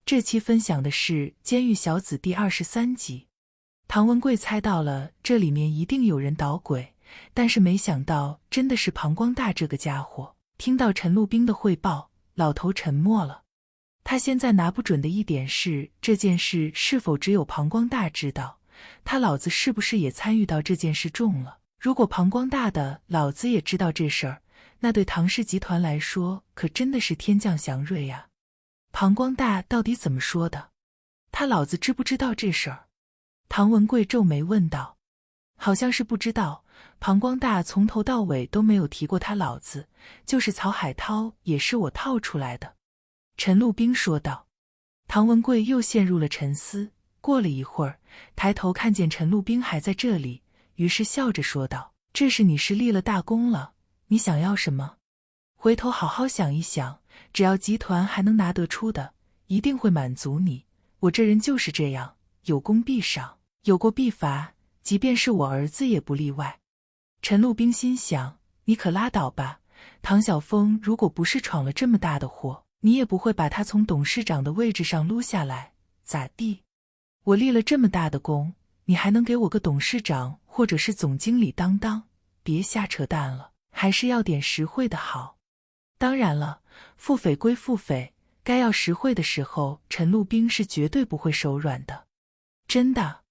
这期分享的是《监狱小子》第23集。唐文贵猜到了这里面一定有人捣鬼，但是没想到真的是庞光大这个家伙。听到陈路兵的汇报，老头沉默了。他现在拿不准的一点是，这件事是否只有庞光大知道，他老子是不是也参与到这件事中了？如果庞光大的老子也知道这事儿，那对唐氏集团来说可真的是天降祥瑞呀。庞光大到底怎么说的？他老子知不知道这事儿？唐文贵皱眉问道。好像是不知道，庞光大从头到尾都没有提过他老子，就是曹海涛也是我套出来的。陈路兵说道。唐文贵又陷入了沉思，过了一会儿，抬头看见陈路兵还在这里，于是笑着说道：这是你是立了大功了，你想要什么？回头好好想一想，只要集团还能拿得出的，一定会满足你。我这人就是这样，有功必赏，有过必罚，即便是我儿子也不例外。陈路兵心想，你可拉倒吧，唐晓峰如果不是闯了这么大的祸，你也不会把他从董事长的位置上撸下来，咋地？我立了这么大的功，你还能给我个董事长或者是总经理当当？别瞎扯淡了，还是要点实惠的好。当然了，腹诽归腹诽，该要实惠的时候，陈路兵是绝对不会手软的。真的，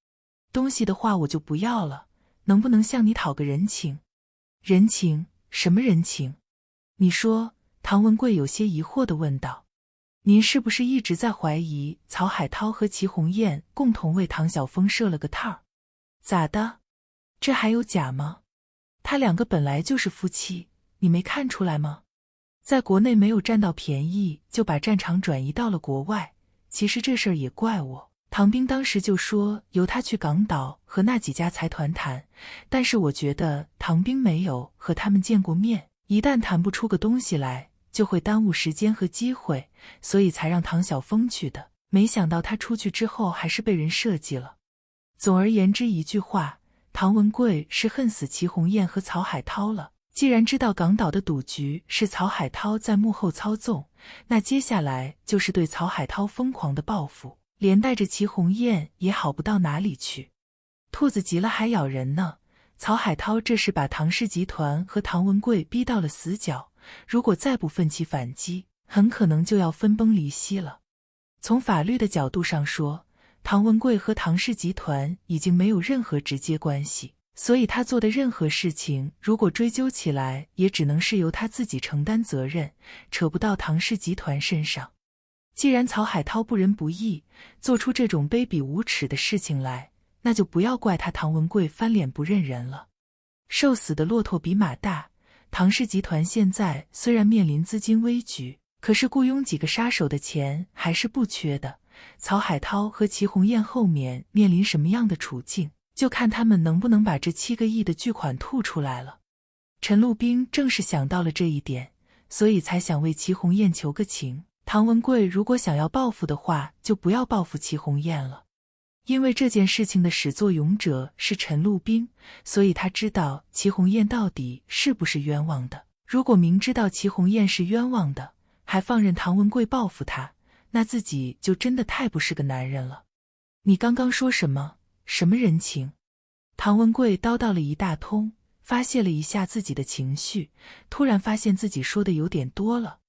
东西的话我就不要了，能不能向你讨个人情？人情？什么人情？你说，唐文贵有些疑惑地问道。您是不是一直在怀疑曹海涛和齐红艳共同为唐晓峰设了个套？咋的？这还有假吗？他两个本来就是夫妻，你没看出来吗？在国内没有占到便宜，就把战场转移到了国外。其实这事儿也怪我，唐兵当时就说由他去港岛和那几家财团谈，但是我觉得唐兵没有和他们见过面，一旦谈不出个东西来，就会耽误时间和机会，所以才让唐晓峰去的。没想到他出去之后还是被人设计了。总而言之一句话，唐文贵是恨死齐红艳和曹海涛了。既然知道港岛的赌局是曹海涛在幕后操纵，那接下来就是对曹海涛疯狂的报复，连带着齐红艳也好不到哪里去。兔子急了还咬人呢，曹海涛这是把唐氏集团和唐文贵逼到了死角，如果再不奋起反击，很可能就要分崩离析了。从法律的角度上说，唐文贵和唐氏集团已经没有任何直接关系，所以他做的任何事情，如果追究起来，也只能是由他自己承担责任，扯不到唐氏集团身上。既然曹海涛不仁不义，做出这种卑鄙无耻的事情来，那就不要怪他唐文贵翻脸不认人了。瘦死的骆驼比马大，唐氏集团现在虽然面临资金危局，可是雇佣几个杀手的钱还是不缺的。曹海涛和齐红艳后面面临什么样的处境，就看他们能不能把这7个亿的巨款吐出来了。陈路兵正是想到了这一点，所以才想为齐红艳求个情。唐文贵如果想要报复的话，就不要报复齐红艳了。因为这件事情的始作俑者是陈路兵，所以他知道齐红艳到底是不是冤枉的。如果明知道齐红艳是冤枉的，还放任唐文贵报复他，那自己就真的太不是个男人了。你刚刚说什么？什么人情？唐文贵叨叨了一大通，发泄了一下自己的情绪，突然发现自己说的有点多了。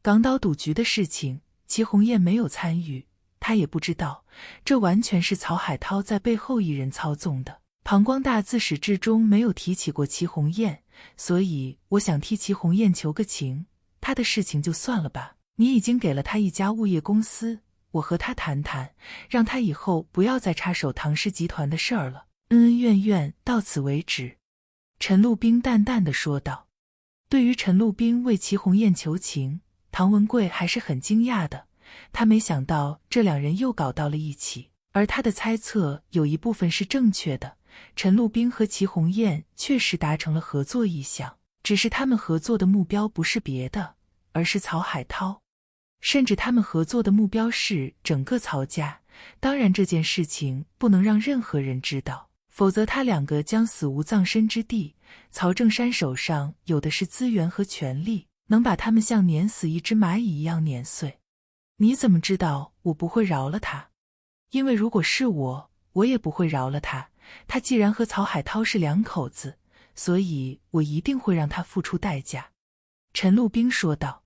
港岛赌局的事情，齐红艳没有参与，他也不知道，这完全是曹海涛在背后一人操纵的。庞光大自始至终没有提起过齐红艳，所以我想替齐红艳求个情，他的事情就算了吧。你已经给了他一家物业公司，我和他谈谈，让他以后不要再插手唐氏集团的事儿了，恩恩怨怨到此为止。陈路兵淡淡地说道。对于陈路兵为齐红艳求情，唐文贵还是很惊讶的，他没想到这两人又搞到了一起，而他的猜测有一部分是正确的，陈路兵和齐红艳确实达成了合作意向，只是他们合作的目标不是别的，而是曹海涛。甚至他们合作的目标是整个曹家，当然这件事情不能让任何人知道，否则他两个将死无葬身之地。曹正山手上有的是资源和权力，能把他们像碾死一只蚂蚁一样碾碎。你怎么知道我不会饶了他？因为如果是我，我也不会饶了他。他既然和曹海涛是两口子，所以我一定会让他付出代价。陈路兵说道。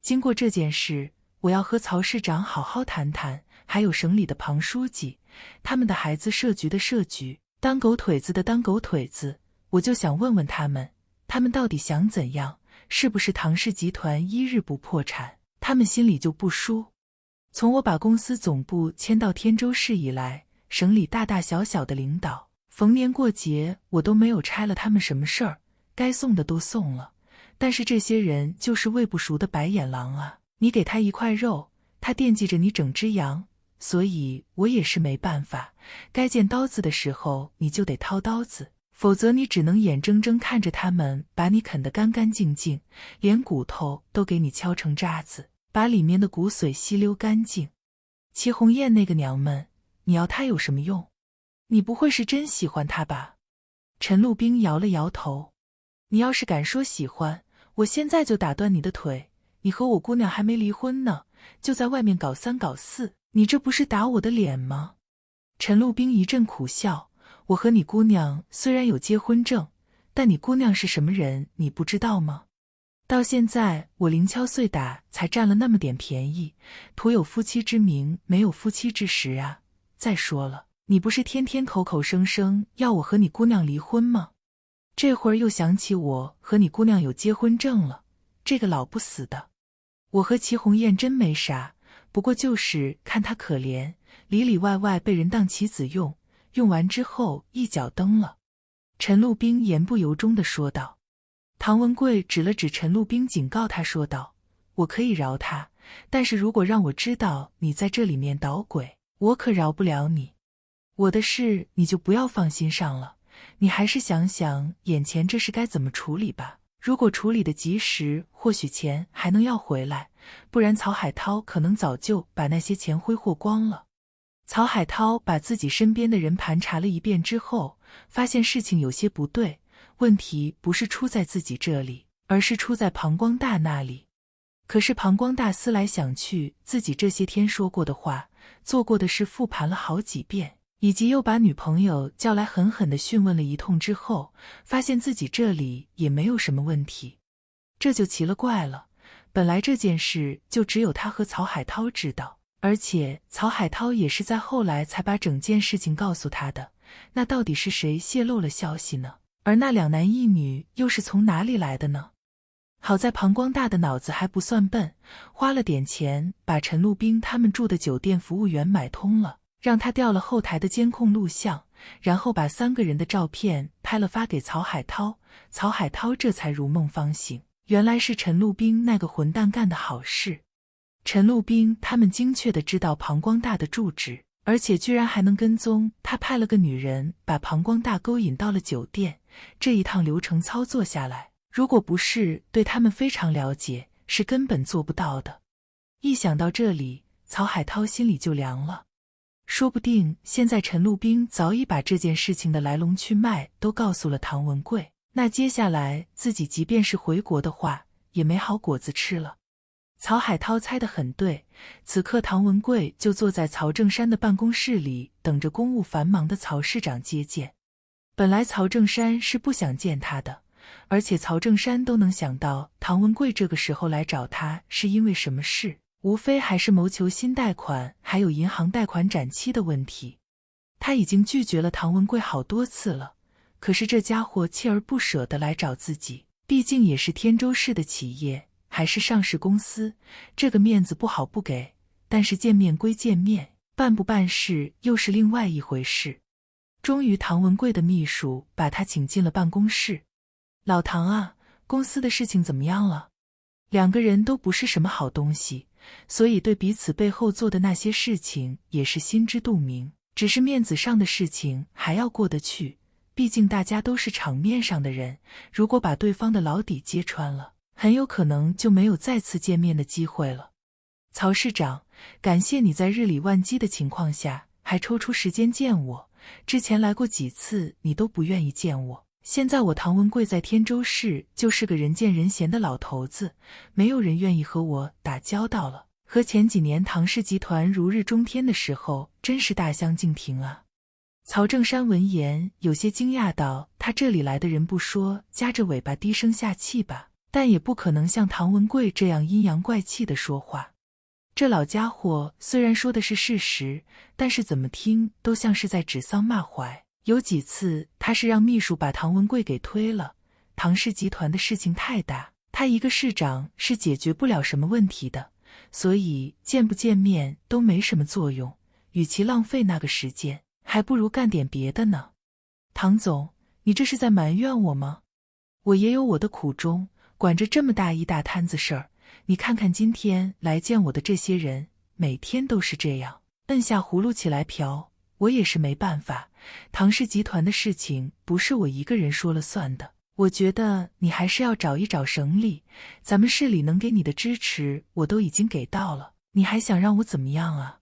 经过这件事，我要和曹市长好好谈谈，还有省里的庞书记，他们的孩子设局的设局，当狗腿子的当狗腿子，我就想问问他们到底想怎样？是不是唐氏集团一日不破产，他们心里就不舒？从我把公司总部迁到天州市以来，省里大大小小的领导，逢年过节我都没有差了他们什么事儿，该送的都送了。但是这些人就是喂不熟的白眼狼啊！你给他一块肉，他惦记着你整只羊，所以我也是没办法，该见刀子的时候你就得掏刀子，否则你只能眼睁睁看着他们把你啃得干干净净，连骨头都给你敲成渣子，把里面的骨髓吸溜干净。齐红艳那个娘们，你要她有什么用？你不会是真喜欢她吧？陈路兵摇了摇头。你要是敢说喜欢，我现在就打断你的腿。你和我姑娘还没离婚呢，就在外面搞三搞四，你这不是打我的脸吗？陈路兵一阵苦笑。我和你姑娘虽然有结婚证，但你姑娘是什么人你不知道吗？到现在我零敲碎打才占了那么点便宜，徒有夫妻之名没有夫妻之实啊。再说了，你不是天天口口声声要我和你姑娘离婚吗？这会儿又想起我和你姑娘有结婚证了，这个老不死的。我和齐红艳真没啥，不过就是看她可怜，里里外外被人当棋子用，用完之后一脚蹬了。陈路兵言不由衷地说道。唐文贵指了指陈路兵，警告他说道：我可以饶他，但是如果让我知道你在这里面捣鬼，我可饶不了你。我的事你就不要放心上了，你还是想想眼前这事该怎么处理吧。如果处理的及时，或许钱还能要回来，不然曹海涛可能早就把那些钱挥霍光了。曹海涛把自己身边的人盘查了一遍之后，发现事情有些不对，问题不是出在自己这里，而是出在庞光大那里。可是庞光大思来想去，自己这些天说过的话，做过的事复盘了好几遍，以及又把女朋友叫来狠狠地讯问了一通之后，发现自己这里也没有什么问题。这就奇了怪了，本来这件事就只有他和曹海涛知道，而且曹海涛也是在后来才把整件事情告诉他的，那到底是谁泄露了消息呢？而那两男一女又是从哪里来的呢？好在庞光大的脑子还不算笨，花了点钱把陈路兵他们住的酒店服务员买通了，让他调了后台的监控录像，然后把3个人的照片拍了发给曹海涛，曹海涛这才如梦方醒，原来是陈路兵那个混蛋干的好事。陈路兵他们精确地知道庞光大的住址，而且居然还能跟踪他，派了个女人把庞光大勾引到了酒店。这一趟流程操作下来，如果不是对他们非常了解，是根本做不到的。一想到这里，曹海涛心里就凉了。说不定现在陈路兵早已把这件事情的来龙去脉都告诉了唐文贵，那接下来自己即便是回国的话，也没好果子吃了。曹海涛猜得很对，此刻唐文贵就坐在曹正山的办公室里，等着公务繁忙的曹市长接见。本来曹正山是不想见他的，而且曹正山都能想到唐文贵这个时候来找他是因为什么事，无非还是谋求新贷款还有银行贷款展期的问题。他已经拒绝了唐文贵好多次了，可是这家伙锲而不舍地来找自己，毕竟也是天州市的企业，还是上市公司，这个面子不好不给，但是见面归见面，办不办事又是另外一回事。终于唐文贵的秘书把他请进了办公室。老唐啊，公司的事情怎么样了？2个人都不是什么好东西，所以对彼此背后做的那些事情也是心知肚明，只是面子上的事情还要过得去，毕竟大家都是场面上的人，如果把对方的老底揭穿了，很有可能就没有再次见面的机会了。曹市长，感谢你在日理万机的情况下还抽出时间见我，之前来过几次你都不愿意见我，现在我唐文贵在天州市就是个人见人嫌的老头子，没有人愿意和我打交道了，和前几年唐氏集团如日中天的时候真是大相径庭啊。曹正山闻言有些惊讶道，他这里来的人不说夹着尾巴低声下气吧，但也不可能像唐文贵这样阴阳怪气的说话。这老家伙虽然说的是事实，但是怎么听都像是在指桑骂槐。有几次他是让秘书把唐文贵给推了，唐氏集团的事情太大，他一个市长是解决不了什么问题的，所以见不见面都没什么作用，与其浪费那个时间，还不如干点别的呢。唐总，你这是在埋怨我吗？我也有我的苦衷，管着这么大一大摊子事儿，你看看今天来见我的这些人，每天都是这样，摁下葫芦起来瓢，我也是没办法。唐氏集团的事情不是我一个人说了算的，我觉得你还是要找一找省里，咱们市里能给你的支持我都已经给到了，你还想让我怎么样啊？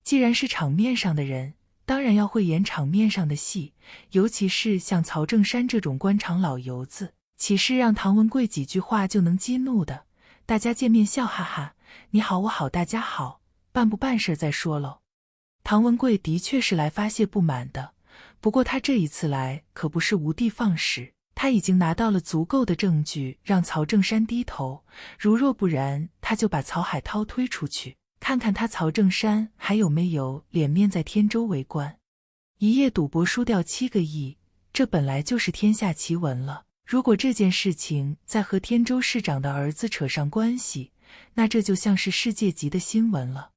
既然是场面上的人，当然要会演场面上的戏，尤其是像曹正山这种官场老油子，岂是让唐文贵几句话就能激怒的？大家见面笑哈哈，你好我好大家好，办不办事再说喽。唐文贵的确是来发泄不满的，不过他这一次来可不是无的放矢，他已经拿到了足够的证据让曹正山低头，如若不然他就把曹海涛推出去，看看他曹正山还有没有脸面在天州为官。一夜赌博输掉7个亿，这本来就是天下奇闻了，如果这件事情再和天州市长的儿子扯上关系，那这就像是世界级的新闻了。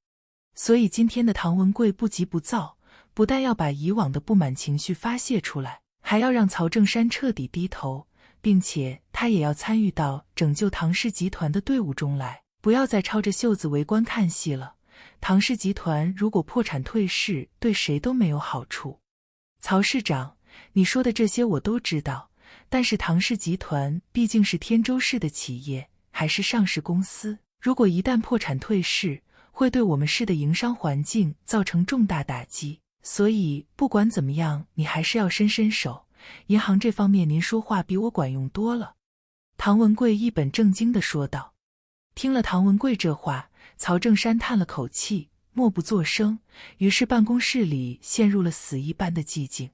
所以今天的唐文贵不急不躁，不但要把以往的不满情绪发泄出来，还要让曹正山彻底低头，并且他也要参与到拯救唐氏集团的队伍中来，不要再抄着袖子围观看戏了。唐氏集团如果破产退市，对谁都没有好处。曹市长，你说的这些我都知道，但是唐氏集团毕竟是天州市的企业，还是上市公司，如果一旦破产退市，会对我们市的营商环境造成重大打击，所以不管怎么样，你还是要伸伸手。银行这方面您说话比我管用多了。唐文贵一本正经地说道。听了唐文贵这话，曹正山叹了口气，默不作声，于是办公室里陷入了死一般的寂静。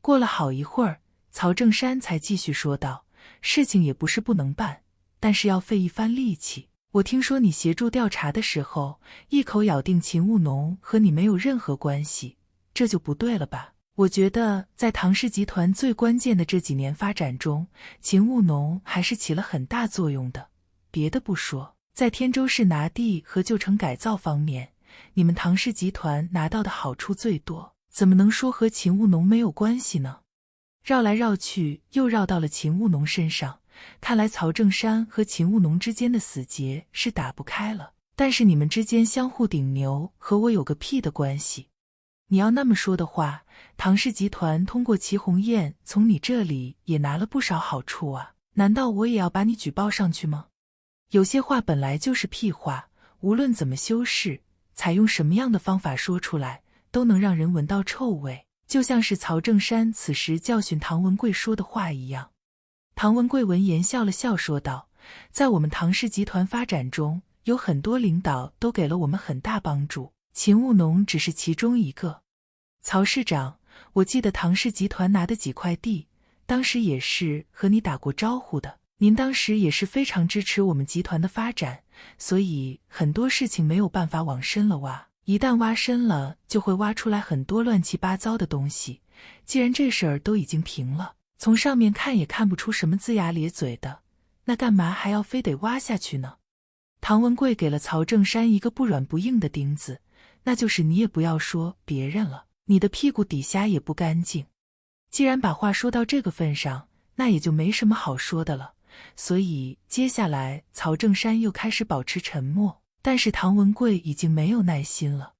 过了好一会儿，曹正山才继续说道，事情也不是不能办，但是要费一番力气。我听说你协助调查的时候，一口咬定秦务农和你没有任何关系，这就不对了吧？我觉得在唐氏集团最关键的这几年发展中，秦务农还是起了很大作用的。别的不说，在天州市拿地和旧城改造方面，你们唐氏集团拿到的好处最多，怎么能说和秦务农没有关系呢？绕来绕去又绕到了秦务农身上，看来曹正山和秦务农之间的死结是打不开了，但是你们之间相互顶牛和我有个屁的关系？你要那么说的话，唐氏集团通过齐红艳从你这里也拿了不少好处啊，难道我也要把你举报上去吗？有些话本来就是屁话，无论怎么修饰，采用什么样的方法说出来，都能让人闻到臭味，就像是曹正山此时教训唐文贵说的话一样。唐文贵闻言笑了笑说道，在我们唐氏集团发展中，有很多领导都给了我们很大帮助，秦务农只是其中一个。曹市长，我记得唐氏集团拿的几块地，当时也是和你打过招呼的，您当时也是非常支持我们集团的发展，所以很多事情没有办法往深了挖，一旦挖深了，就会挖出来很多乱七八糟的东西。既然这事儿都已经平了，从上面看也看不出什么龇牙咧嘴的，那干嘛还要非得挖下去呢？唐文贵给了曹正山一个不软不硬的钉子，那就是你也不要说别人了，你的屁股底下也不干净。既然把话说到这个份上，那也就没什么好说的了。所以接下来曹正山又开始保持沉默，但是唐文贵已经没有耐心了。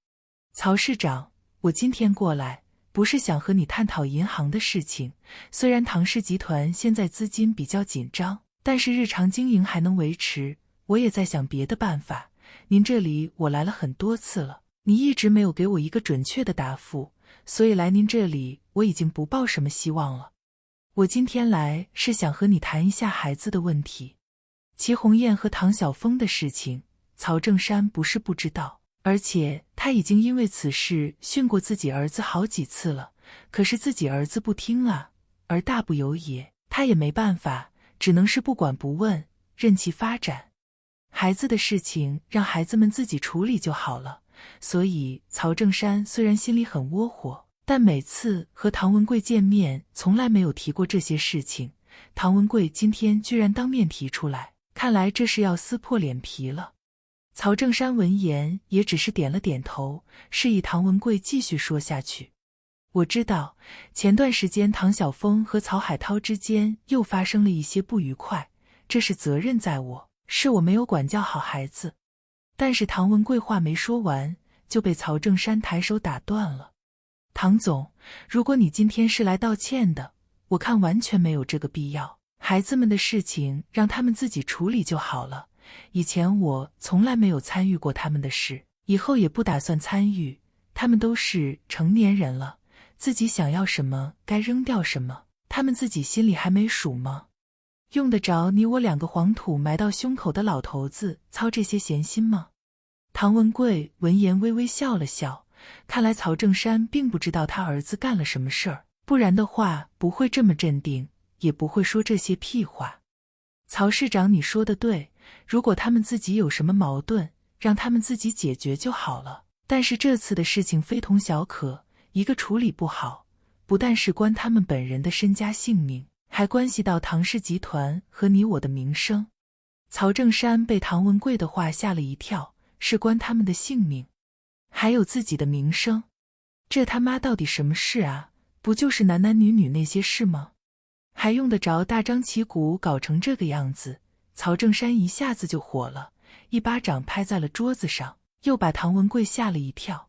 曹市长，我今天过来不是想和你探讨银行的事情，虽然唐氏集团现在资金比较紧张，但是日常经营还能维持，我也在想别的办法。您这里我来了很多次了，你一直没有给我一个准确的答复，所以来您这里我已经不抱什么希望了。我今天来是想和你谈一下孩子的问题。齐红艳和唐晓峰的事情，曹正山不是不知道，而且他已经因为此事训过自己儿子好几次了，可是自己儿子不听啊，而大不由也，他也没办法，只能是不管不问，任其发展。孩子的事情让孩子们自己处理就好了。所以曹正山虽然心里很窝火，但每次和唐文贵见面从来没有提过这些事情。唐文贵今天居然当面提出来，看来这是要撕破脸皮了。曹正山闻言也只是点了点头，示意唐文贵继续说下去。我知道前段时间唐晓峰和曹海涛之间又发生了一些不愉快，这是责任在我，是我没有管教好孩子。但是唐文贵话没说完，就被曹正山抬手打断了。唐总，如果你今天是来道歉的，我看完全没有这个必要。孩子们的事情让他们自己处理就好了。以前我从来没有参与过他们的事，以后也不打算参与。他们都是成年人了，自己想要什么该扔掉什么，他们自己心里还没数吗？用得着你我2个黄土埋到胸口的老头子操这些闲心吗？唐文贵闻言微微笑了笑，看来曹正山并不知道他儿子干了什么事儿，不然的话不会这么镇定，也不会说这些屁话。曹市长，你说的对，如果他们自己有什么矛盾，让他们自己解决就好了。但是这次的事情非同小可，一个处理不好，不但是关他们本人的身家性命，还关系到唐氏集团和你我的名声。曹正山被唐文贵的话吓了一跳，是关他们的性命，还有自己的名声，这他妈到底什么事啊？不就是男男女女那些事吗？还用得着大张旗鼓搞成这个样子？曹正山一下子就火了，一巴掌拍在了桌子上，又把唐文贵吓了一跳。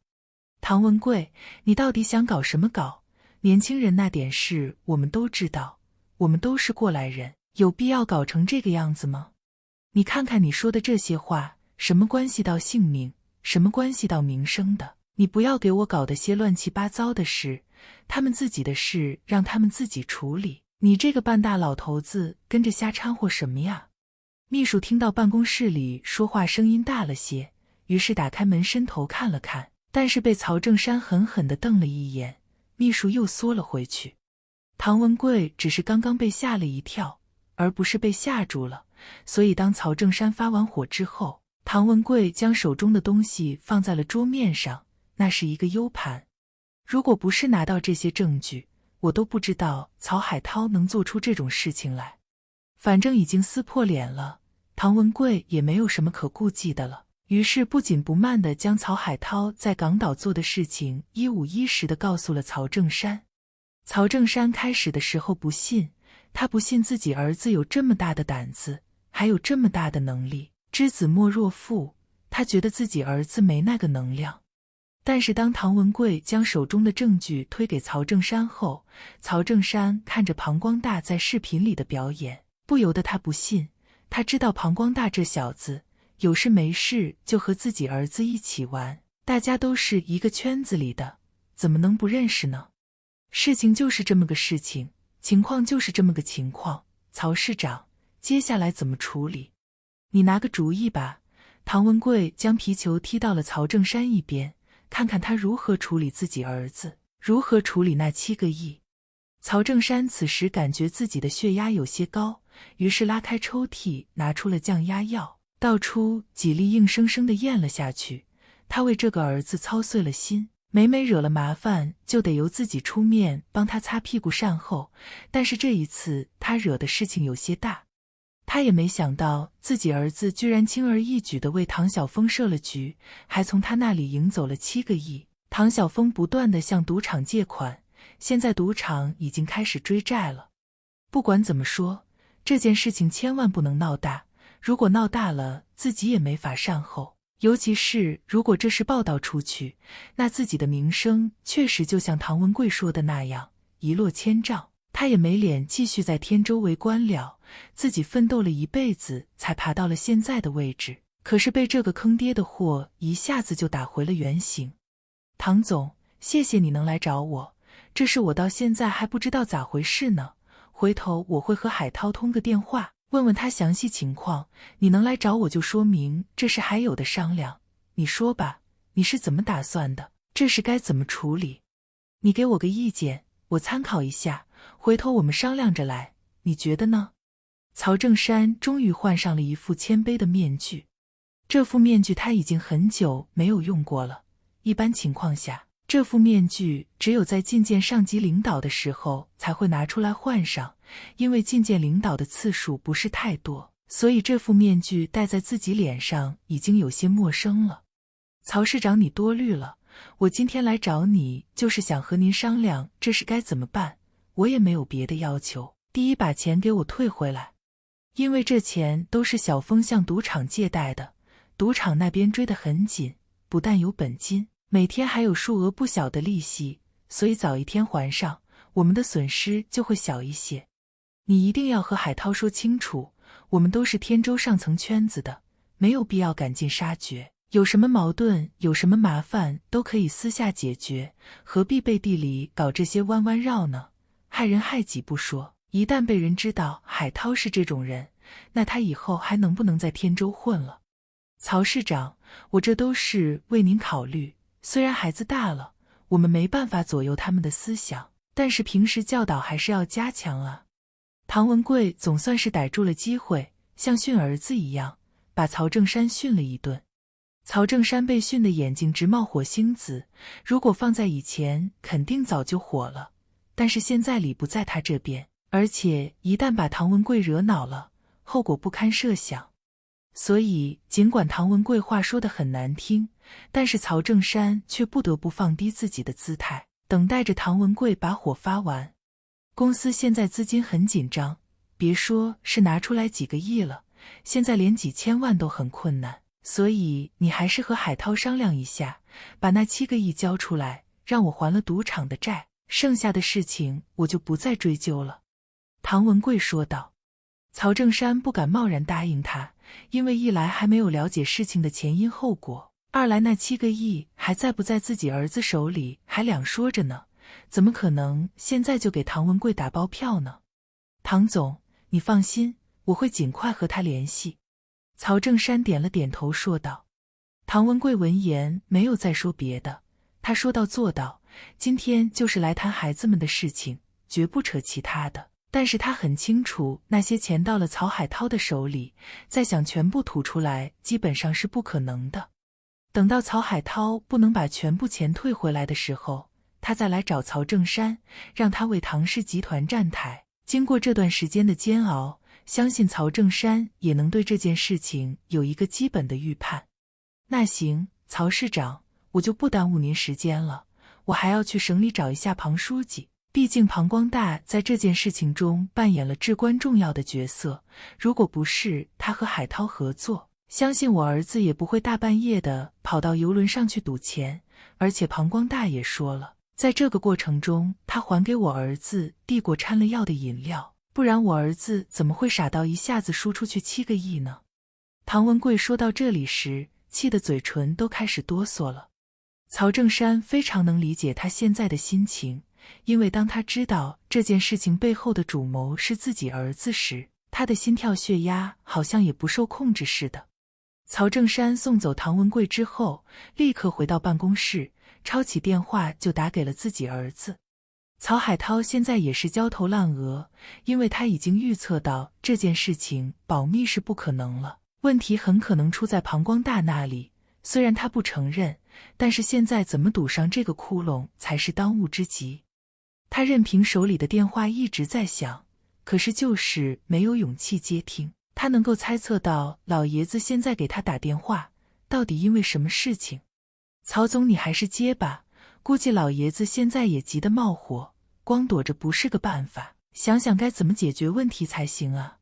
唐文贵，你到底想搞什么搞？年轻人那点事我们都知道，我们都是过来人，有必要搞成这个样子吗？你看看你说的这些话，什么关系到性命，什么关系到名声的？你不要给我搞得些乱七八糟的事，他们自己的事让他们自己处理，你这个半大老头子跟着瞎掺和什么呀？秘书听到办公室里说话声音大了些，于是打开门伸头看了看，但是被曹正山狠狠地瞪了一眼，秘书又缩了回去。唐文贵只是刚刚被吓了一跳，而不是被吓住了，所以当曹正山发完火之后，唐文贵将手中的东西放在了桌面上，那是一个 U 盘。如果不是拿到这些证据，我都不知道曹海涛能做出这种事情来。反正已经撕破脸了，唐文贵也没有什么可顾忌的了，于是不紧不慢地将曹海涛在港岛做的事情一五一十地告诉了曹正山。曹正山开始的时候不信，他不信自己儿子有这么大的胆子，还有这么大的能力，知子莫若父，他觉得自己儿子没那个能量。但是当唐文贵将手中的证据推给曹正山后，曹正山看着庞光大在视频里的表演，不由得他不信。他知道庞光大这小子有事没事就和自己儿子一起玩，大家都是一个圈子里的，怎么能不认识呢？事情就是这么个事情，情况就是这么个情况，曹市长，接下来怎么处理？你拿个主意吧。唐文贵将皮球踢到了曹正山一边，看看他如何处理自己儿子，如何处理那7个亿。曹正山此时感觉自己的血压有些高，于是拉开抽屉拿出了降压药，倒出几粒硬生生地咽了下去。他为这个儿子操碎了心，每每惹了麻烦就得由自己出面帮他擦屁股善后，但是这一次他惹的事情有些大。他也没想到自己儿子居然轻而易举地为唐晓峰设了局，还从他那里赢走了7个亿。唐晓峰不断地向赌场借款，现在赌场已经开始追债了。不管怎么说，这件事情千万不能闹大，如果闹大了，自己也没法善后。尤其是如果这事报道出去，那自己的名声确实就像唐文贵说的那样，一落千丈。他也没脸继续在天州为官了，自己奋斗了一辈子才爬到了现在的位置，可是被这个坑爹的货一下子就打回了原形。唐总，谢谢你能来找我，这事我到现在还不知道咋回事呢，回头我会和海涛通个电话，问问他详细情况，你能来找我就说明这事还有的商量。你说吧，你是怎么打算的？这事该怎么处理？你给我个意见，我参考一下，回头我们商量着来，你觉得呢？曹正山终于换上了一副谦卑的面具。这副面具他已经很久没有用过了，一般情况下，这副面具只有在觐见上级领导的时候才会拿出来换上，因为觐见领导的次数不是太多，所以这副面具戴在自己脸上已经有些陌生了。曹市长，你多虑了，我今天来找你就是想和您商量这事该怎么办，我也没有别的要求。第一，把钱给我退回来，因为这钱都是小峰向赌场借贷的，赌场那边追得很紧，不但有本金，每天还有数额不小的利息，所以早一天还上，我们的损失就会小一些。你一定要和海涛说清楚，我们都是天州上层圈子的，没有必要赶尽杀绝，有什么矛盾，有什么麻烦都可以私下解决，何必背地里搞这些弯弯绕呢？害人害己不说，一旦被人知道海涛是这种人，那他以后还能不能在天州混了？曹市长，我这都是为您考虑，虽然孩子大了，我们没办法左右他们的思想，但是平时教导还是要加强啊。唐文贵总算是逮住了机会，像训儿子一样，把曹正山训了一顿。曹正山被训得眼睛直冒火星子，如果放在以前肯定早就火了，但是现在理不在他这边，而且一旦把唐文贵惹恼了，后果不堪设想。所以尽管唐文贵话说得很难听，但是曹正山却不得不放低自己的姿态，等待着唐文贵把火发完。公司现在资金很紧张，别说是拿出来几个亿了，现在连几千万都很困难，所以你还是和海涛商量一下，把那7个亿交出来，让我还了赌场的债，剩下的事情我就不再追究了。唐文贵说道。曹正山不敢贸然答应他，因为一来还没有了解事情的前因后果，二来那7个亿还在不在自己儿子手里还两说着呢，怎么可能现在就给唐文贵打包票呢？唐总，你放心，我会尽快和他联系。曹正山点了点头说道。唐文贵闻言没有再说别的，他说到做到，今天就是来谈孩子们的事情，绝不扯其他的。但是他很清楚，那些钱到了曹海涛的手里，再想全部吐出来基本上是不可能的。等到曹海涛不能把全部钱退回来的时候，他再来找曹正山，让他为唐氏集团站台。经过这段时间的煎熬，相信曹正山也能对这件事情有一个基本的预判。那行，曹市长，我就不耽误您时间了，我还要去省里找一下庞书记。毕竟庞光大在这件事情中扮演了至关重要的角色，如果不是他和海涛合作，相信我儿子也不会大半夜的跑到游轮上去赌钱。而且庞光大也说了，在这个过程中他还给我儿子递过掺了药的饮料，不然我儿子怎么会傻到一下子输出去7个亿呢？唐文贵说到这里时，气得嘴唇都开始哆嗦了。曹正山非常能理解他现在的心情，因为当他知道这件事情背后的主谋是自己儿子时，他的心跳血压好像也不受控制似的。曹正山送走唐文贵之后，立刻回到办公室，抄起电话就打给了自己儿子。曹海涛现在也是焦头烂额，因为他已经预测到这件事情保密是不可能了，问题很可能出在庞光大那里。虽然他不承认，但是现在怎么堵上这个窟窿才是当务之急。他任凭手里的电话一直在响，可是就是没有勇气接听。他能够猜测到老爷子现在给他打电话，到底因为什么事情。曹总，你还是接吧，估计老爷子现在也急得冒火，光躲着不是个办法，想想该怎么解决问题才行啊。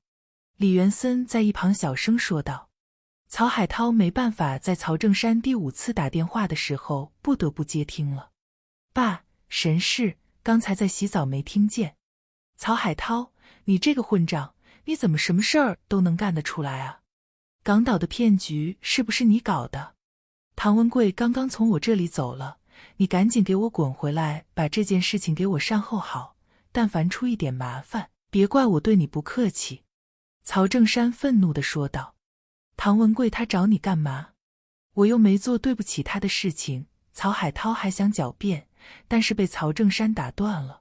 李元森在一旁小声说道。曹海涛没办法在曹正山第5次打电话的时候不得不接听了。爸，神事，刚才在洗澡没听见。曹海涛，你这个混账，你怎么什么事儿都能干得出来啊？港岛的骗局是不是你搞的？唐文贵刚刚从我这里走了，你赶紧给我滚回来，把这件事情给我善后好，但凡出一点麻烦，别怪我对你不客气。曹正山愤怒地说道。唐文贵他找你干嘛？我又没做对不起他的事情。曹海涛还想狡辩，但是被曹正山打断了。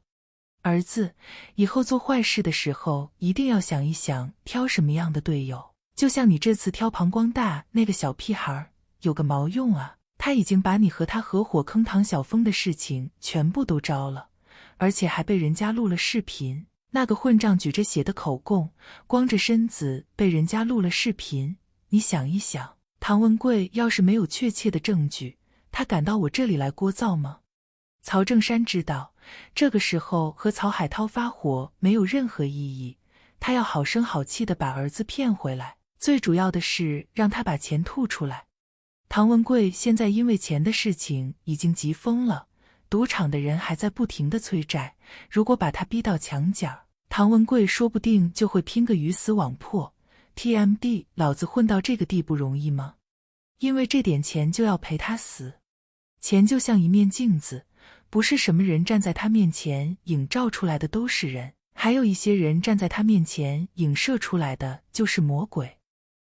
儿子，以后做坏事的时候一定要想一想挑什么样的队友，就像你这次挑庞光大那个小屁孩，有个毛用啊，他已经把你和他合伙坑唐晓峰的事情全部都招了，而且还被人家录了视频。那个混账举着血的口供，光着身子被人家录了视频，你想一想，唐文贵要是没有确切的证据，他敢到我这里来聒噪吗？曹正山知道这个时候和曹海涛发火没有任何意义，他要好声好气地把儿子骗回来，最主要的是让他把钱吐出来。唐文贵现在因为钱的事情已经急疯了，赌场的人还在不停地催债，如果把他逼到墙角，唐文贵说不定就会拼个鱼死网破。TMD， 老子混到这个地步容易吗？因为这点钱就要陪他死。钱就像一面镜子，不是什么人站在他面前映照出来的都是人，还有一些人站在他面前影射出来的就是魔鬼。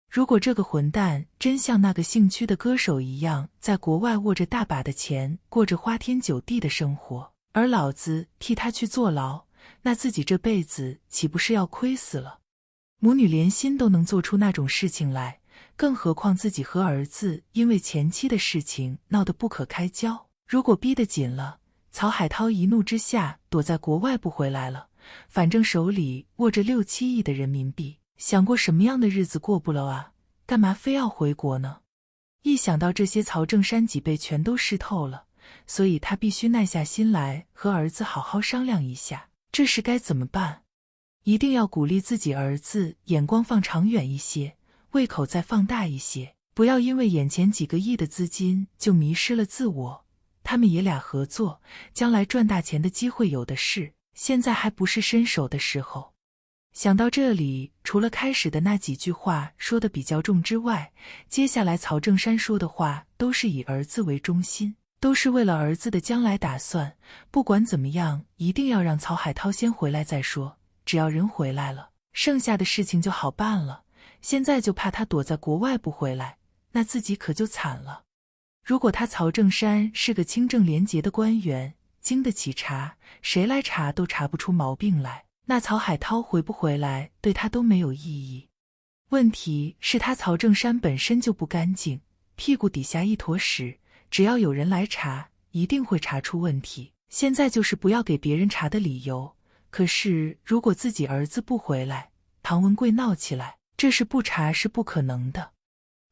如果这个混蛋真像那个姓屈的歌手一样，在国外握着大把的钱，过着花天酒地的生活，而老子替他去坐牢，那自己这辈子岂不是要亏死了？母女连心都能做出那种事情来，更何况自己和儿子因为前妻的事情闹得不可开交。如果逼得紧了，曹海涛一怒之下躲在国外不回来了，反正手里握着6、7亿的人民币，想过什么样的日子过不了啊？干嘛非要回国呢？一想到这些，曹正山脊背全都湿透了，所以他必须耐下心来和儿子好好商量一下，这事该怎么办。一定要鼓励自己儿子眼光放长远一些，胃口再放大一些，不要因为眼前几个亿的资金就迷失了自我。他们爷俩合作，将来赚大钱的机会有的是，现在还不是伸手的时候。想到这里，除了开始的那几句话说的比较重之外，接下来曹正山说的话都是以儿子为中心，都是为了儿子的将来打算。不管怎么样，一定要让曹海涛先回来再说，只要人回来了，剩下的事情就好办了。现在就怕他躲在国外不回来，那自己可就惨了。如果他曹正山是个清正廉洁的官员，经得起查，谁来查都查不出毛病来，那曹海涛回不回来对他都没有意义。问题是他曹正山本身就不干净，屁股底下一坨屎，只要有人来查，一定会查出问题。现在就是不要给别人查的理由。可是如果自己儿子不回来，唐文贵闹起来，这事不查是不可能的。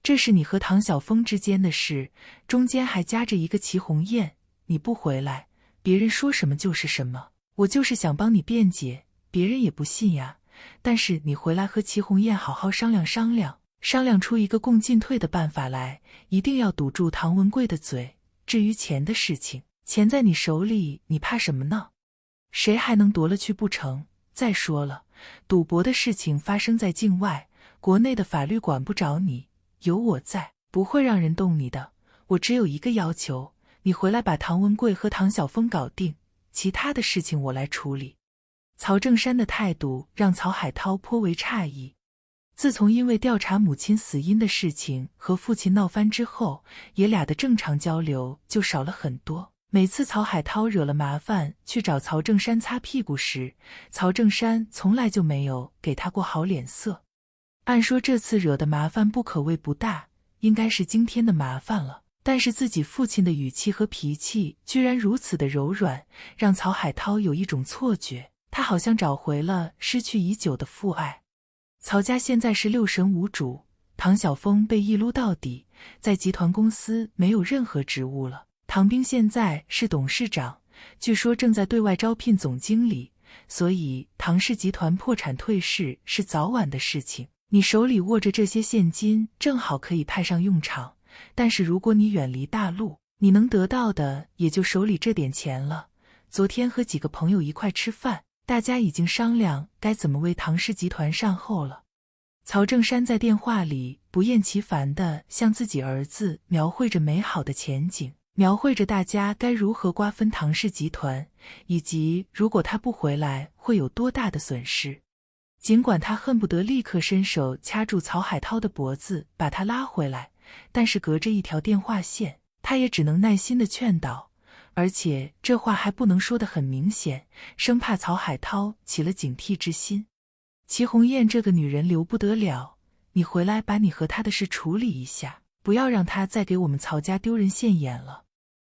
这是你和唐晓峰之间的事，中间还夹着一个齐红艳，你不回来，别人说什么就是什么。我就是想帮你辩解，别人也不信呀。但是你回来和齐红艳好好商量商量，商量出一个共进退的办法来，一定要堵住唐文贵的嘴。至于钱的事情，钱在你手里，你怕什么呢？谁还能夺了去不成？再说了，赌博的事情发生在境外，国内的法律管不着你，有我在，不会让人动你的。我只有一个要求，你回来把唐文贵和唐晓峰搞定，其他的事情我来处理。曹正山的态度让曹海涛颇为诧异。自从因为调查母亲死因的事情和父亲闹翻之后，爷俩的正常交流就少了很多。每次曹海涛惹了麻烦去找曹正山擦屁股时，曹正山从来就没有给他过好脸色。按说这次惹的麻烦不可谓不大，应该是今天的麻烦了，但是自己父亲的语气和脾气居然如此的柔软，让曹海涛有一种错觉，他好像找回了失去已久的父爱。曹家现在是六神无主，唐晓峰被一撸到底，在集团公司没有任何职务了。唐兵现在是董事长，据说正在对外招聘总经理，所以唐氏集团破产退市是早晚的事情。你手里握着这些现金，正好可以派上用场。但是如果你远离大陆，你能得到的也就手里这点钱了。昨天和几个朋友一块吃饭，大家已经商量该怎么为唐氏集团善后了。曹正山在电话里不厌其烦地向自己儿子描绘着美好的前景，描绘着大家该如何瓜分唐氏集团，以及如果他不回来会有多大的损失。尽管他恨不得立刻伸手掐住曹海涛的脖子，把他拉回来，但是隔着一条电话线，他也只能耐心地劝导，而且这话还不能说得很明显，生怕曹海涛起了警惕之心。齐红艳这个女人留不得了，你回来把你和她的事处理一下，不要让她再给我们曹家丢人现眼了。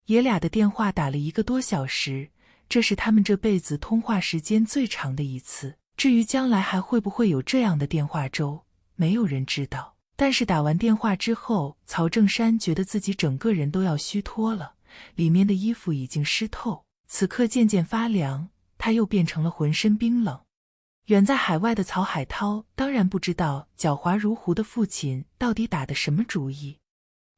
爷俩的电话打了1个多小时，这是他们这辈子通话时间最长的一次。至于将来还会不会有这样的电话粥，没有人知道。但是打完电话之后，曹正山觉得自己整个人都要虚脱了，里面的衣服已经湿透，此刻渐渐发凉，他又变成了浑身冰冷。远在海外的曹海涛当然不知道狡猾如狐的父亲到底打的什么主意，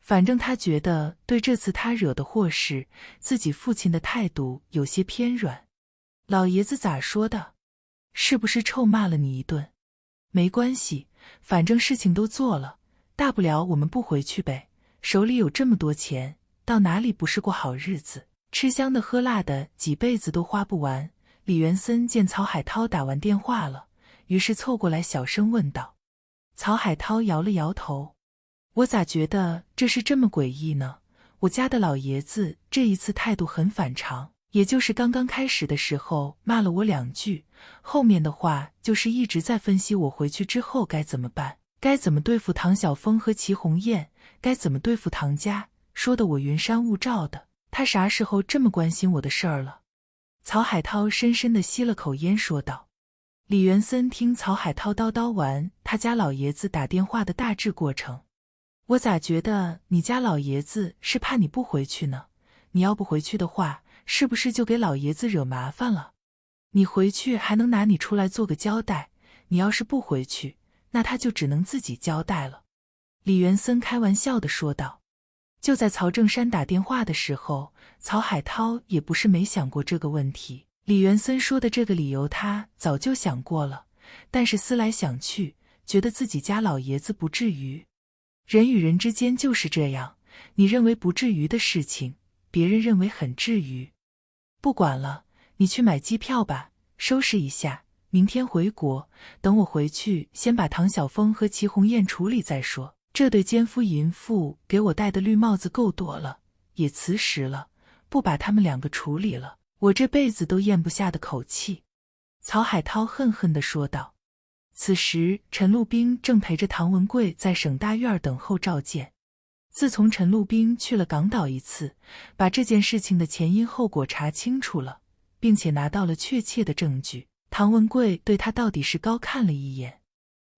反正他觉得对这次他惹的祸事，自己父亲的态度有些偏软。老爷子咋说的？是不是臭骂了你一顿？没关系，反正事情都做了，大不了我们不回去呗，手里有这么多钱，到哪里不是过好日子，吃香的喝辣的，几辈子都花不完。李元森见曹海涛打完电话了，于是凑过来小声问道。曹海涛摇了摇头，我咋觉得这是这么诡异呢？我家的老爷子这一次态度很反常，也就是刚刚开始的时候骂了我2句，后面的话就是一直在分析我回去之后该怎么办，该怎么对付唐晓峰和齐红艳，该怎么对付唐家，说的我云山雾罩的。他啥时候这么关心我的事儿了？曹海涛深深地吸了口烟说道。李元森听曹海涛叨叨完他家老爷子打电话的大致过程，我咋觉得你家老爷子是怕你不回去呢？你要不回去的话，是不是就给老爷子惹麻烦了？你回去还能拿你出来做个交代，你要是不回去，那他就只能自己交代了。李元森开玩笑地说道。就在曹正山打电话的时候，曹海涛也不是没想过这个问题。李元森说的这个理由他早就想过了，但是思来想去，觉得自己家老爷子不至于。人与人之间就是这样，你认为不至于的事情，别人认为很至于。不管了，你去买机票吧，收拾一下，明天回国，等我回去先把唐晓峰和齐红艳处理再说。这对奸夫淫妇给我戴的绿帽子够多了，也辞职了，不把他们2个处理了，我这辈子都咽不下的口气。曹海涛恨恨地说道。此时陈路兵正陪着唐文贵在省大院等候召见。自从陈路兵去了港岛一次，把这件事情的前因后果查清楚了，并且拿到了确切的证据，唐文贵对他到底是高看了一眼。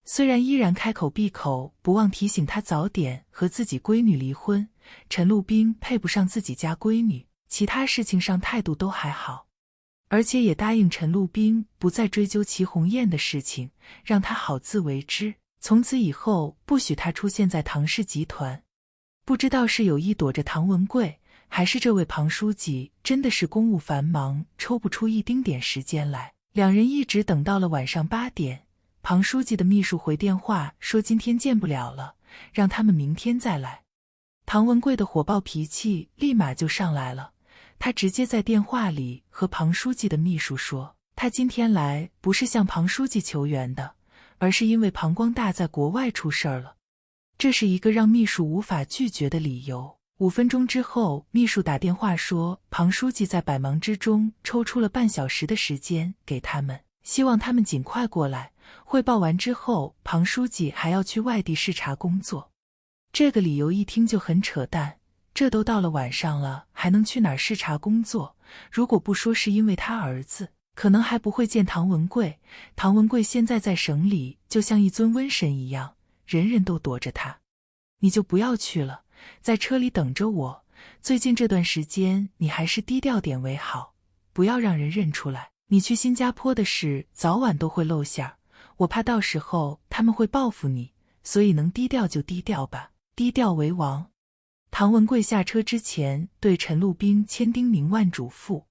虽然依然开口闭口不忘提醒他早点和自己闺女离婚，陈路兵配不上自己家闺女，其他事情上态度都还好，而且也答应陈路兵不再追究齐红艳的事情，让他好自为之，从此以后不许他出现在唐氏集团。不知道是有意躲着唐文贵，还是这位庞书记真的是公务繁忙，抽不出一丁点时间来，两人一直等到了晚上8点。庞书记的秘书回电话说今天见不了了，让他们明天再来。唐文贵的火爆脾气立马就上来了，他直接在电话里和庞书记的秘书说，他今天来不是向庞书记求援的，而是因为庞光大在国外出事儿了。这是一个让秘书无法拒绝的理由。5分钟之后，秘书打电话说庞书记在百忙之中抽出了半小时的时间给他们，希望他们尽快过来。汇报完之后，庞书记还要去外地视察工作。这个理由一听就很扯淡，这都到了晚上了，还能去哪儿视察工作？如果不说是因为他儿子，可能还不会见唐文贵。唐文贵现在在省里就像一尊瘟神一样，人人都躲着他。你就不要去了，在车里等着我。最近这段时间你还是低调点为好，不要让人认出来。你去新加坡的事早晚都会露馅儿，我怕到时候他们会报复你，所以能低调就低调吧，低调为王。唐文贵下车之前对陈路兵千叮咛万嘱咐。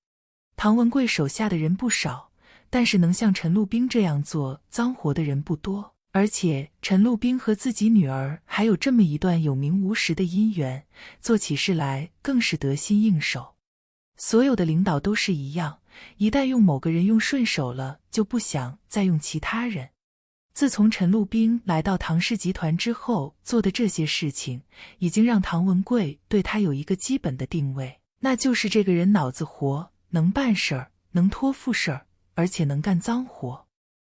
唐文贵手下的人不少，但是能像陈路兵这样做脏活的人不多，而且陈路兵和自己女儿还有这么一段有名无实的姻缘，做起事来更是得心应手。所有的领导都是一样，一旦用某个人用顺手了，就不想再用其他人。自从陈禄兵来到唐氏集团之后做的这些事情，已经让唐文贵对他有一个基本的定位，那就是这个人脑子活，能办事儿，能托付事儿，而且能干脏活。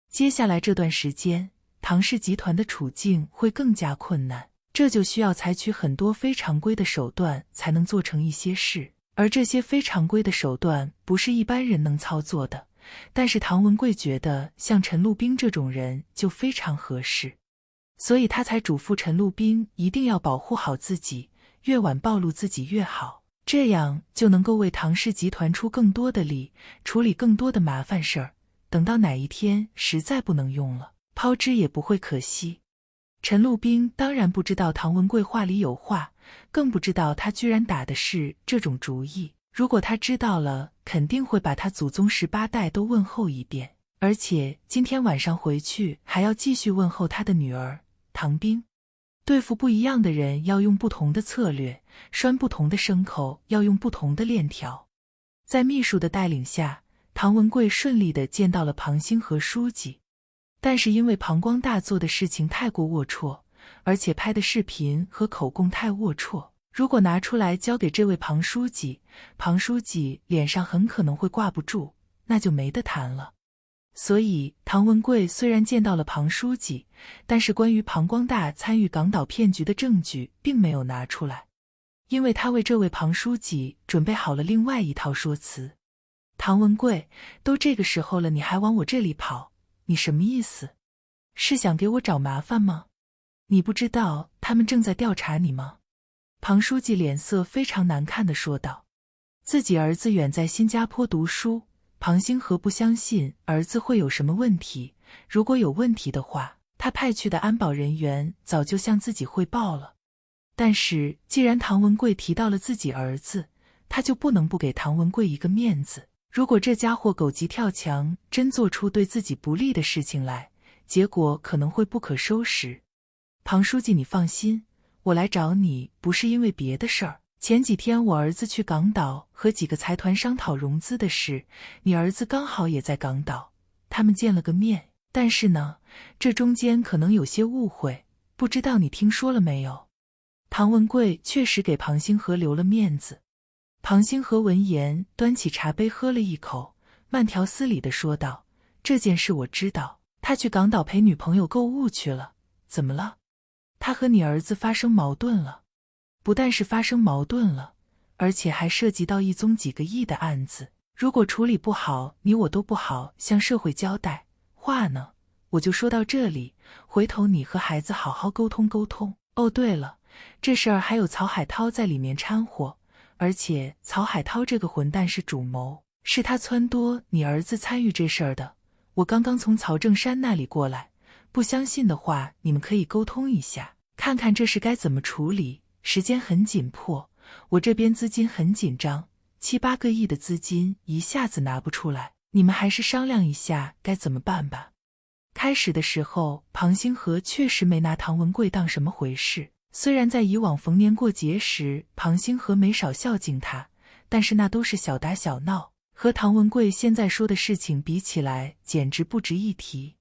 接下来这段时间，唐氏集团的处境会更加困难，这就需要采取很多非常规的手段才能做成一些事，而这些非常规的手段不是一般人能操作的。但是唐文贵觉得像陈禄兵这种人就非常合适，所以他才嘱咐陈禄兵一定要保护好自己，越晚暴露自己越好，这样就能够为唐氏集团出更多的力，处理更多的麻烦事儿，等到哪一天实在不能用了，抛之也不会可惜。陈禄兵当然不知道唐文贵话里有话，更不知道他居然打的是这种主意。如果他知道了，肯定会把他祖宗18代都问候一遍，而且今天晚上回去还要继续问候他的女儿唐冰。对付不一样的人要用不同的策略，拴不同的牲口要用不同的链条。在秘书的带领下，唐文贵顺利地见到了庞兴和书记，但是因为庞光大做的事情太过龌龊，而且拍的视频和口供太龌龊，如果拿出来交给这位庞书记，庞书记脸上很可能会挂不住，那就没得谈了。所以唐文贵虽然见到了庞书记，但是关于庞光大参与港岛骗局的证据并没有拿出来，因为他为这位庞书记准备好了另外一套说辞。唐文贵，都这个时候了，你还往我这里跑，你什么意思？是想给我找麻烦吗？你不知道他们正在调查你吗？庞书记脸色非常难看地说道。自己儿子远在新加坡读书，庞兴和不相信儿子会有什么问题，如果有问题的话，他派去的安保人员早就向自己汇报了。但是既然唐文贵提到了自己儿子，他就不能不给唐文贵一个面子。如果这家伙狗急跳墙，真做出对自己不利的事情来，结果可能会不可收拾。庞书记，你放心，我来找你不是因为别的事儿。前几天我儿子去港岛和几个财团商讨融资的事，你儿子刚好也在港岛，他们见了个面。但是呢，这中间可能有些误会，不知道你听说了没有？唐文贵确实给庞兴和留了面子。庞兴和闻言端起茶杯喝了一口，慢条斯理地说道：这件事我知道，他去港岛陪女朋友购物去了，怎么了？他和你儿子发生矛盾了？不但是发生矛盾了，而且还涉及到一宗几个亿的案子，如果处理不好，你我都不好向社会交代。话呢，我就说到这里，回头你和孩子好好沟通沟通。哦，对了，这事儿还有曹海涛在里面掺和，而且曹海涛这个混蛋是主谋，是他撺掇你儿子参与这事儿的。我刚刚从曹正山那里过来，不相信的话，你们可以沟通一下，看看这事该怎么处理。时间很紧迫，我这边资金很紧张，7、8个亿的资金一下子拿不出来，你们还是商量一下该怎么办吧。开始的时候，庞兴和确实没拿唐文贵当什么回事，虽然在以往逢年过节时，庞兴和没少孝敬他，但是那都是小打小闹，和唐文贵现在说的事情比起来，简直不值一提。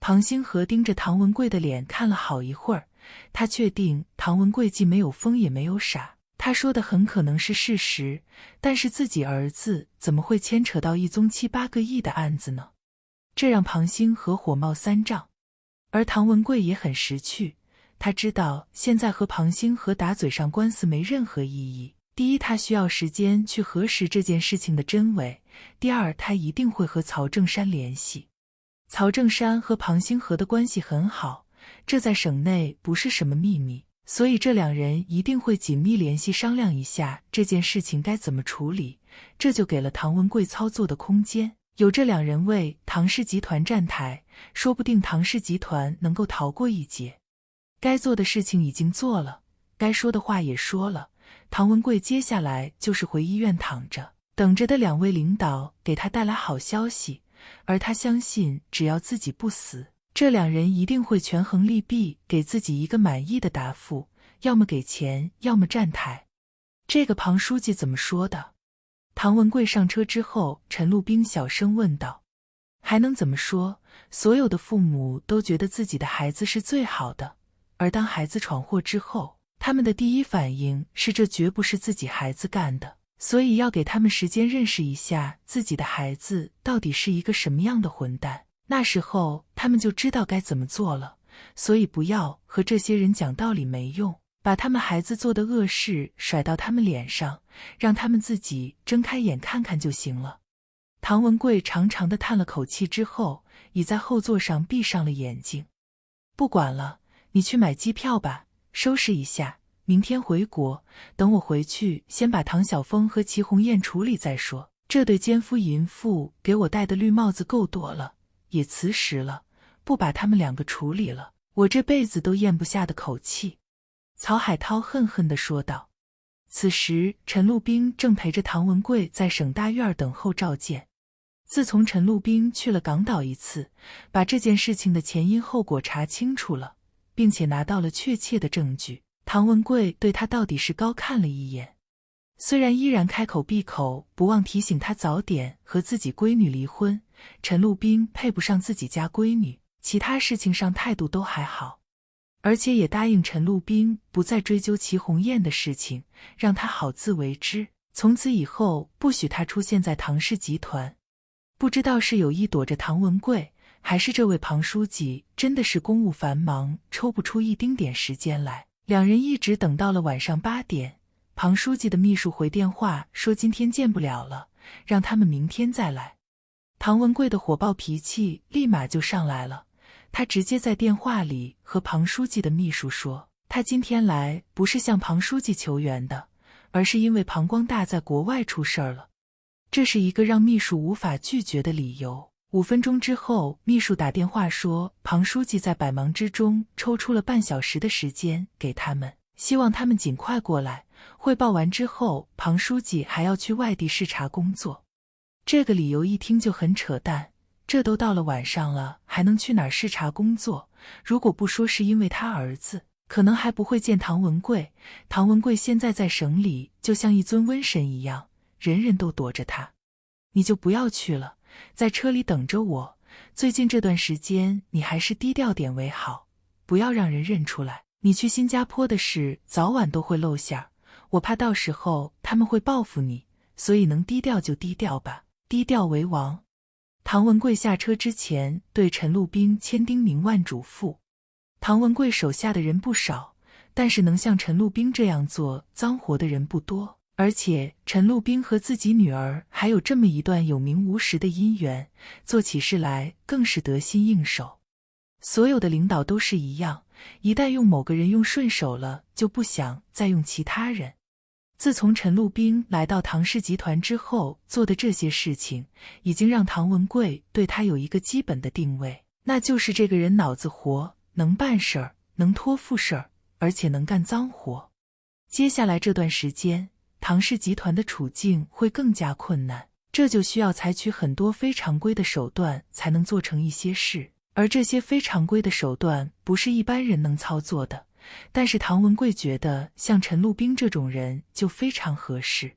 庞兴和盯着唐文贵的脸看了好一会儿，他确定唐文贵既没有疯也没有傻，他说的很可能是事实，但是自己儿子怎么会牵扯到一宗7、8个亿的案子呢？这让庞兴和火冒三丈。而唐文贵也很识趣，他知道现在和庞兴和打嘴上官司没任何意义。第一，他需要时间去核实这件事情的真伪；第二，他一定会和曹正山联系。曹正山和庞兴和的关系很好，这在省内不是什么秘密，所以这两人一定会紧密联系，商量一下这件事情该怎么处理，这就给了唐文贵操作的空间。有这两人为唐氏集团站台，说不定唐氏集团能够逃过一劫。该做的事情已经做了，该说的话也说了，唐文贵接下来就是回医院躺着，等着的两位领导给他带来好消息，而他相信只要自己不死，这两人一定会权衡利弊，给自己一个满意的答复，要么给钱，要么站台。这个庞书记怎么说的？唐文贵上车之后，陈禄兵小声问道。还能怎么说？所有的父母都觉得自己的孩子是最好的，而当孩子闯祸之后，他们的第一反应是这绝不是自己孩子干的，所以要给他们时间认识一下自己的孩子到底是一个什么样的混蛋，那时候他们就知道该怎么做了。所以不要和这些人讲道理没用，把他们孩子做的恶事甩到他们脸上，让他们自己睁开眼看看就行了。唐文贵长长的叹了口气之后，倚在后座上闭上了眼睛。不管了，你去买机票吧，收拾一下，明天回国。等我回去，先把唐晓峰和齐红艳处理再说。这对奸夫淫妇给我戴的绿帽子够多了，也辞职了，不把他们两个处理了，我这辈子都咽不下的口气。曹海涛恨恨地说道。此时陈路兵正陪着唐文贵在省大院等候召见。自从陈路兵去了港岛一次，把这件事情的前因后果查清楚了，并且拿到了确切的证据，唐文贵对他到底是高看了一眼。虽然依然开口闭口不忘提醒他早点和自己闺女离婚，陈路兵配不上自己家闺女，其他事情上态度都还好，而且也答应陈路兵不再追究齐红艳的事情，让他好自为之，从此以后不许他出现在唐氏集团。不知道是有意躲着唐文贵，还是这位庞书记真的是公务繁忙，抽不出一丁点时间来，两人一直等到了晚上8点，庞书记的秘书回电话说今天见不了了，让他们明天再来。唐文贵的火爆脾气立马就上来了，他直接在电话里和庞书记的秘书说，他今天来不是向庞书记求援的，而是因为庞光大在国外出事儿了。这是一个让秘书无法拒绝的理由。5分钟之后，秘书打电话说庞书记在百忙之中抽出了半小时的时间给他们，希望他们尽快过来。汇报完之后，庞书记还要去外地视察工作。这个理由一听就很扯淡，这都到了晚上了，还能去哪儿视察工作？如果不说是因为他儿子，可能还不会见唐文贵。唐文贵现在在省里就像一尊瘟神一样，人人都躲着他。你就不要去了，在车里等着我。最近这段时间你还是低调点为好，不要让人认出来。你去新加坡的事早晚都会露馅儿，我怕到时候他们会报复你，所以能低调就低调吧，低调为王。唐文贵下车之前对陈路兵千叮咛万嘱咐。唐文贵手下的人不少，但是能像陈路兵这样做脏活的人不多，而且陈路兵和自己女儿还有这么一段有名无实的姻缘，做起事来更是得心应手。所有的领导都是一样，一旦用某个人用顺手了，就不想再用其他人。自从陈路兵来到唐氏集团之后做的这些事情，已经让唐文贵对他有一个基本的定位，那就是这个人脑子活，能办事儿，能托付事儿，而且能干脏活。接下来这段时间，唐氏集团的处境会更加困难，这就需要采取很多非常规的手段才能做成一些事，而这些非常规的手段不是一般人能操作的。但是唐文贵觉得像陈路兵这种人就非常合适，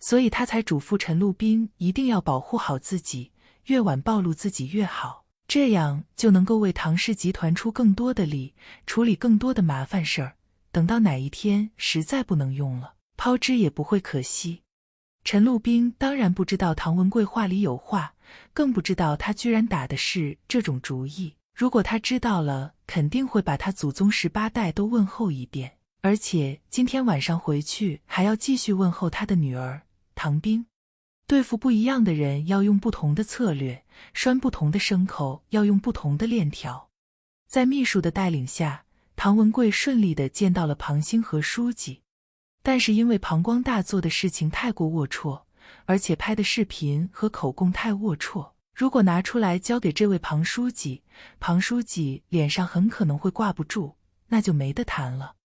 所以他才嘱咐陈路兵一定要保护好自己，越晚暴露自己越好，这样就能够为唐氏集团出更多的力，处理更多的麻烦事儿，等到哪一天实在不能用了，抛之也不会可惜。陈路兵当然不知道唐文贵话里有话，更不知道他居然打的是这种主意。如果他知道了，肯定会把他祖宗18代都问候一遍，而且今天晚上回去还要继续问候他的女儿唐冰。对付不一样的人要用不同的策略，拴不同的牲口要用不同的链条。在秘书的带领下，唐文贵顺利地见到了庞星和书记，但是因为庞光大做的事情太过龌龊，而且拍的视频和口供太龌龊，如果拿出来交给这位庞书记，庞书记脸上很可能会挂不住，那就没得谈了。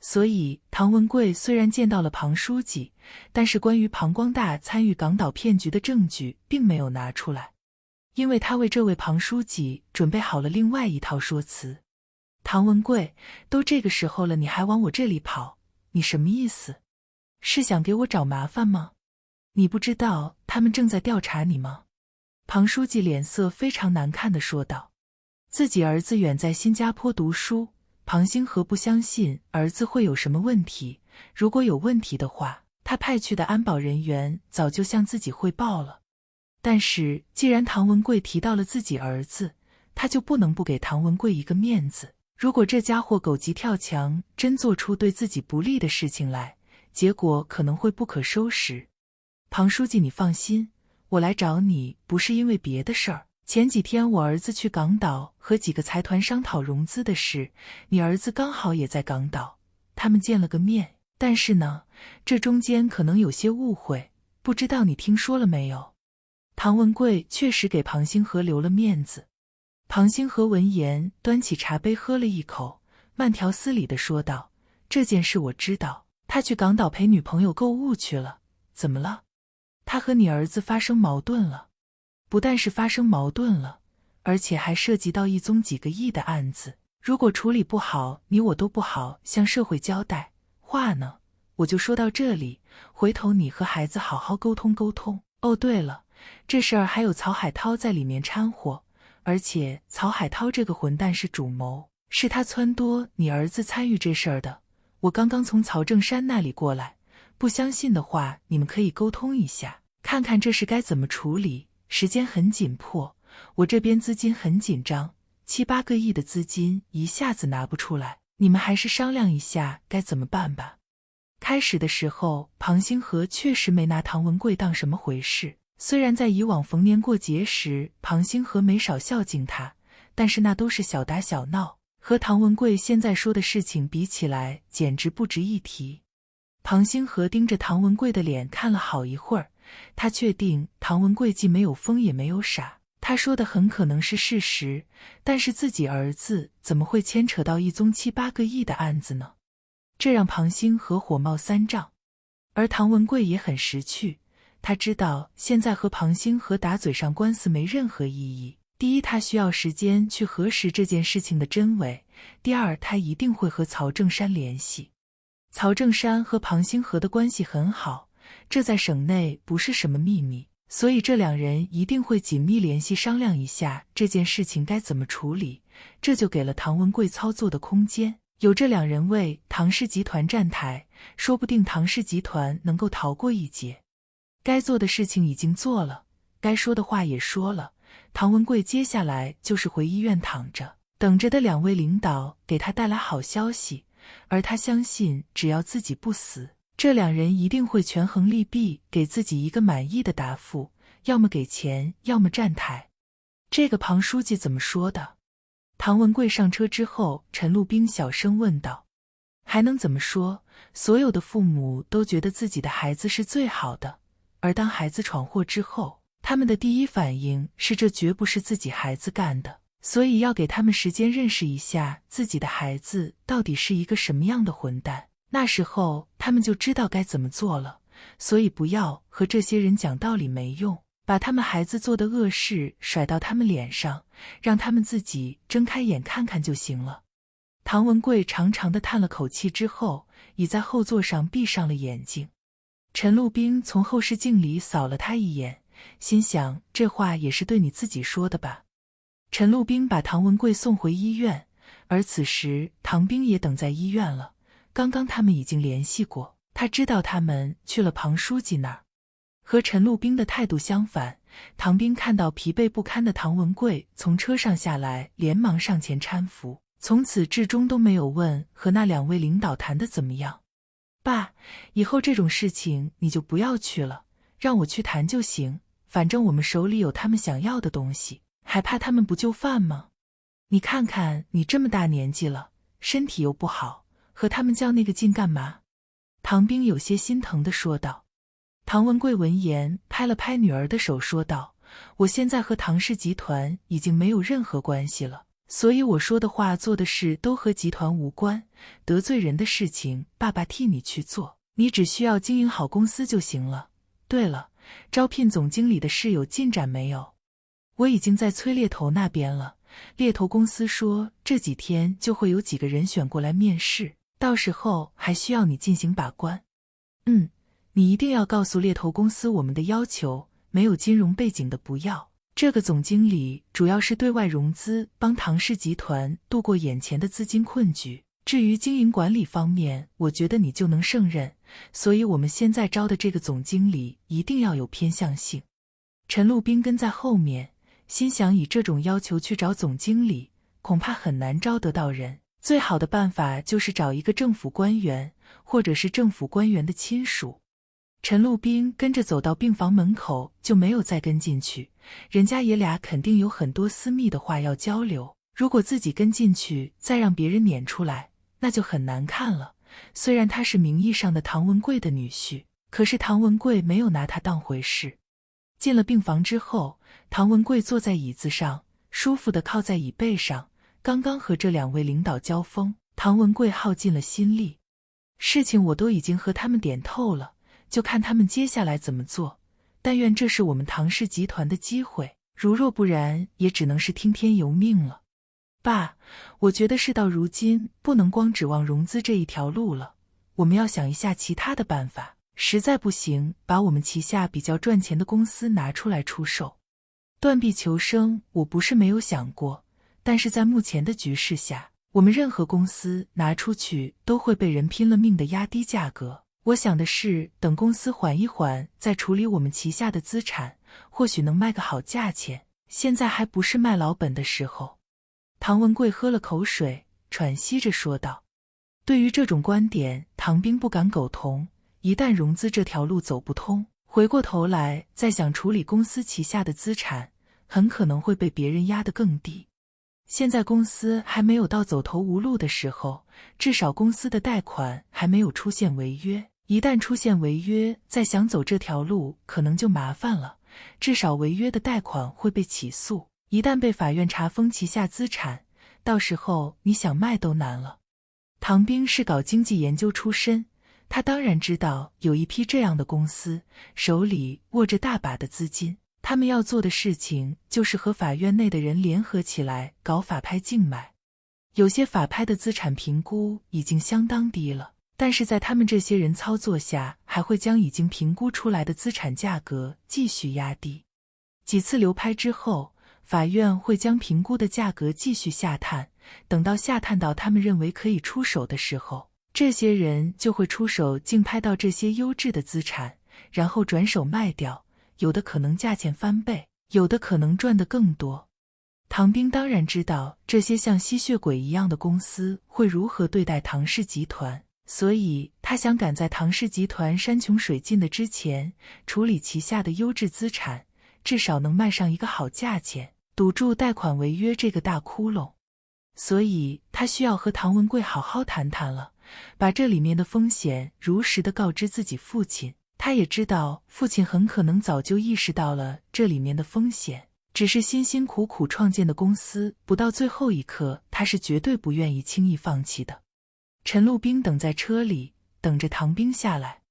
所以唐文贵虽然见到了庞书记，但是关于庞光大参与港岛骗局的证据并没有拿出来，因为他为这位庞书记准备好了另外一套说辞。唐文贵，都这个时候了你还往我这里跑，你什么意思？是想给我找麻烦吗？你不知道他们正在调查你吗？庞书记脸色非常难看地说道。自己儿子远在新加坡读书，庞星河不相信儿子会有什么问题，如果有问题的话，他派去的安保人员早就向自己汇报了。但是既然唐文贵提到了自己儿子，他就不能不给唐文贵一个面子。如果这家伙狗急跳墙，真做出对自己不利的事情来，结果可能会不可收拾。庞书记，你放心，我来找你不是因为别的事儿。前几天我儿子去港岛和几个财团商讨融资的事，你儿子刚好也在港岛，他们见了个面。但是呢，这中间可能有些误会，不知道你听说了没有？唐文贵确实给庞星河留了面子。庞星河闻言，端起茶杯喝了一口，慢条斯理地说道：“这件事我知道，他去港岛陪女朋友购物去了。怎么了？他和你儿子发生矛盾了？不但是发生矛盾了，而且还涉及到一宗几个亿的案子。如果处理不好，你我都不好向社会交代。话呢，我就说到这里，回头你和孩子好好沟通沟通。哦，对了。”这事儿还有曹海涛在里面掺和，而且曹海涛这个混蛋是主谋，是他撺掇你儿子参与这事儿的。我刚刚从曹正山那里过来，不相信的话，你们可以沟通一下，看看这事该怎么处理。时间很紧迫，我这边资金很紧张，7、8个亿的资金一下子拿不出来，你们还是商量一下该怎么办吧。开始的时候，庞星河确实没拿唐文贵当什么回事。虽然在以往逢年过节时，庞星河没少孝敬他，但是那都是小打小闹，和唐文贵现在说的事情比起来，简直不值一提。庞星河盯着唐文贵的脸看了好一会儿，他确定唐文贵既没有疯也没有傻，他说的很可能是事实，但是自己儿子怎么会牵扯到一宗7、8个亿的案子呢？这让庞星河火冒三丈，而唐文贵也很识趣。他知道现在和庞星河打嘴上官司没任何意义。第一，他需要时间去核实这件事情的真伪；第二，他一定会和曹正山联系。曹正山和庞星河的关系很好，这在省内不是什么秘密，所以这两人一定会紧密联系，商量一下这件事情该怎么处理。这就给了唐文贵操作的空间。有这两人为唐氏集团站台，说不定唐氏集团能够逃过一劫。该做的事情已经做了，该说的话也说了，唐文贵接下来就是回医院躺着，等着的两位领导给他带来好消息，而他相信只要自己不死，这两人一定会权衡利弊，给自己一个满意的答复，要么给钱，要么站台。这个庞书记怎么说的？唐文贵上车之后，陈路兵小声问道。还能怎么说？所有的父母都觉得自己的孩子是最好的，而当孩子闯祸之后，他们的第一反应是这绝不是自己孩子干的，所以要给他们时间认识一下自己的孩子到底是一个什么样的混蛋，那时候他们就知道该怎么做了。所以不要和这些人讲道理没用，把他们孩子做的恶事甩到他们脸上，让他们自己睁开眼看看就行了。唐文贵长长的叹了口气之后，倚在后座上闭上了眼睛。陈路兵从后视镜里扫了他一眼，心想这话也是对你自己说的吧。陈路兵把唐文贵送回医院，而此时唐兵也等在医院了。刚刚他们已经联系过，他知道他们去了庞书记那儿。和陈路兵的态度相反，唐兵看到疲惫不堪的唐文贵从车上下来，连忙上前搀扶，从始至终都没有问和那两位领导谈的怎么样。爸，以后这种事情你就不要去了，让我去谈就行，反正我们手里有他们想要的东西，还怕他们不就范吗？你看看你这么大年纪了，身体又不好，和他们较那个劲干嘛？唐兵有些心疼地说道。唐文贵闻言拍了拍女儿的手说道，我现在和唐氏集团已经没有任何关系了，所以我说的话做的事都和集团无关，得罪人的事情爸爸替你去做，你只需要经营好公司就行了。对了，招聘总经理的事有进展没有？我已经在催猎头那边了，猎头公司说这几天就会有几个人选过来面试，到时候还需要你进行把关。你一定要告诉猎头公司我们的要求，没有金融背景的不要，这个总经理主要是对外融资，帮唐氏集团度过眼前的资金困局。至于经营管理方面，我觉得你就能胜任，所以我们现在招的这个总经理一定要有偏向性。陈路兵跟在后面，心想以这种要求去找总经理，恐怕很难招得到人。最好的办法就是找一个政府官员，或者是政府官员的亲属。陈路兵跟着走到病房门口，就没有再跟进去，人家爷俩肯定有很多私密的话要交流，如果自己跟进去，再让别人撵出来，那就很难看了。虽然他是名义上的唐文贵的女婿，可是唐文贵没有拿他当回事。进了病房之后，唐文贵坐在椅子上，舒服地靠在椅背上，刚刚和这两位领导交锋，唐文贵耗尽了心力。事情我都已经和他们点透了，就看他们接下来怎么做，但愿这是我们唐氏集团的机会，如若不然，也只能是听天由命了。爸，我觉得事到如今，不能光指望融资这一条路了，我们要想一下其他的办法，实在不行，把我们旗下比较赚钱的公司拿出来出售。断臂求生，我不是没有想过，但是在目前的局势下，我们任何公司拿出去都会被人拼了命的压低价格。我想的是，等公司缓一缓，再处理我们旗下的资产，或许能卖个好价钱，现在还不是卖老本的时候。唐文贵喝了口水，喘息着说道。对于这种观点，唐兵不敢苟同，一旦融资这条路走不通，回过头来再想处理公司旗下的资产，很可能会被别人压得更低。现在公司还没有到走投无路的时候，至少公司的贷款还没有出现违约，一旦出现违约，再想走这条路可能就麻烦了，至少违约的贷款会被起诉，一旦被法院查封旗下资产，到时候你想卖都难了。唐兵是搞经济研究出身，他当然知道有一批这样的公司，手里握着大把的资金，他们要做的事情就是和法院内的人联合起来搞法拍竞买。有些法拍的资产评估已经相当低了，但是在他们这些人操作下，还会将已经评估出来的资产价格继续压低。几次流拍之后，法院会将评估的价格继续下探，等到下探到他们认为可以出手的时候，这些人就会出手竞拍到这些优质的资产，然后转手卖掉，有的可能价钱翻倍，有的可能赚得更多。唐兵当然知道这些像吸血鬼一样的公司会如何对待唐氏集团，所以他想赶在唐氏集团山穷水尽的之前，处理旗下的优质资产，至少能卖上一个好价钱，堵住贷款违约这个大窟窿。所以他需要和唐文贵好好谈谈了，把这里面的风险如实的告知自己父亲。他也知道父亲很可能早就意识到了这里面的风险，只是辛辛苦苦创建的公司，不到最后一刻，他是绝对不愿意轻易放弃的。陈路兵等在车里，等着唐兵下来。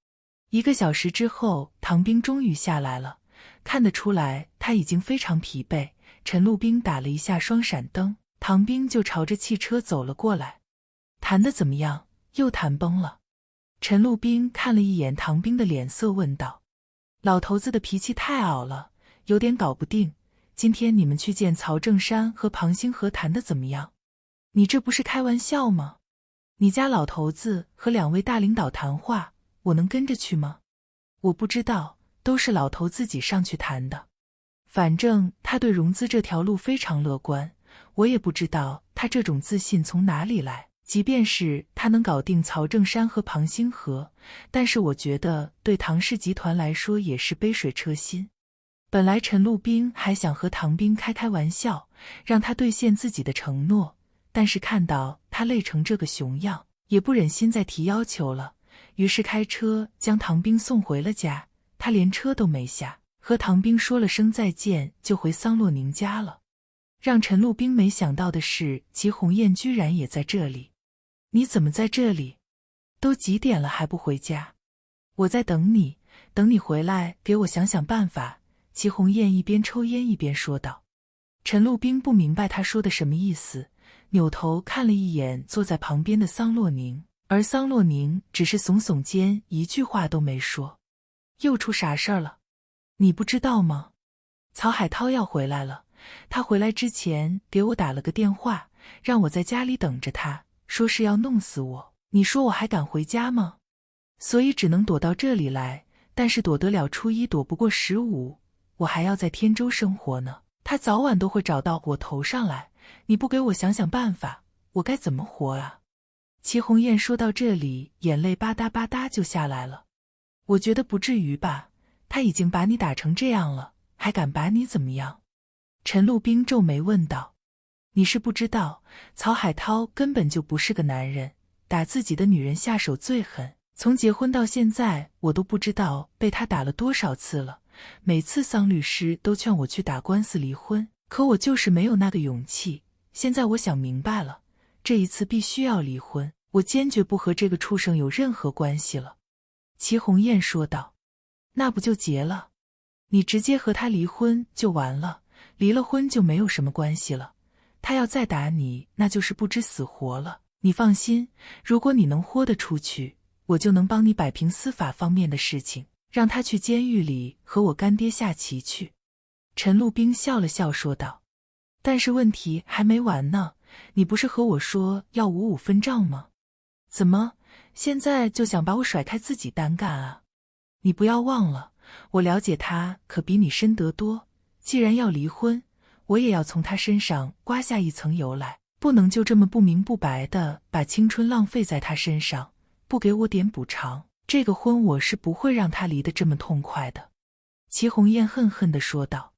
1个小时之后，唐兵终于下来了，看得出来他已经非常疲惫。陈路兵打了一下双闪灯，唐兵就朝着汽车走了过来。谈得怎么样？又谈崩了？陈路兵看了一眼唐兵的脸色，问道。老头子的脾气太傲了，有点搞不定。今天你们去见曹正山和庞星河谈得怎么样？你这不是开玩笑吗？你家老头子和2位大领导谈话，我能跟着去吗？我不知道，都是老头自己上去谈的。反正他对融资这条路非常乐观，我也不知道他这种自信从哪里来。即便是他能搞定曹正山和庞星河，但是我觉得对唐氏集团来说也是杯水车薪。本来陈路兵还想和唐兵开开玩笑，让他兑现自己的承诺，但是看到他累成这个熊样，也不忍心再提要求了，于是开车将唐兵送回了家。他连车都没下，和唐兵说了声再见，就回桑洛宁家了。让陈路兵没想到的是，齐红艳居然也在这里。你怎么在这里？都几点了还不回家？我在等你，等你回来给我想想办法。齐红艳一边抽烟一边说道。陈路兵不明白他说的什么意思，扭头看了一眼坐在旁边的桑洛宁，而桑洛宁只是耸耸肩，一句话都没说。又出啥事儿了？你不知道吗？曹海涛要回来了，他回来之前给我打了个电话，让我在家里等着他，说是要弄死我。你说我还敢回家吗？所以只能躲到这里来，但是躲得了初一，躲不过15，我还要在天州生活呢。他早晚都会找到我头上来，你不给我想想办法，我该怎么活啊？齐红艳说到这里，眼泪吧嗒吧嗒就下来了。我觉得不至于吧，他已经把你打成这样了，还敢把你怎么样？陈路兵皱眉问道。你是不知道，曹海涛根本就不是个男人，打自己的女人下手最狠，从结婚到现在，我都不知道被他打了多少次了。每次桑律师都劝我去打官司离婚，可我就是没有那个勇气。现在我想明白了，这一次必须要离婚，我坚决不和这个畜生有任何关系了。齐红艳说道。那不就结了？你直接和他离婚就完了，离了婚就没有什么关系了。他要再打你，那就是不知死活了。你放心，如果你能豁得出去，我就能帮你摆平司法方面的事情，让他去监狱里和我干爹下棋去。陈路兵笑了笑说道。但是问题还没完呢，你不是和我说要55分账吗？怎么，现在就想把我甩开自己单干啊？你不要忘了，我了解他可比你深得多，既然要离婚，我也要从他身上刮下一层油来，不能就这么不明不白的把青春浪费在他身上，不给我点补偿，这个婚我是不会让他离得这么痛快的。齐红艳恨恨地说道。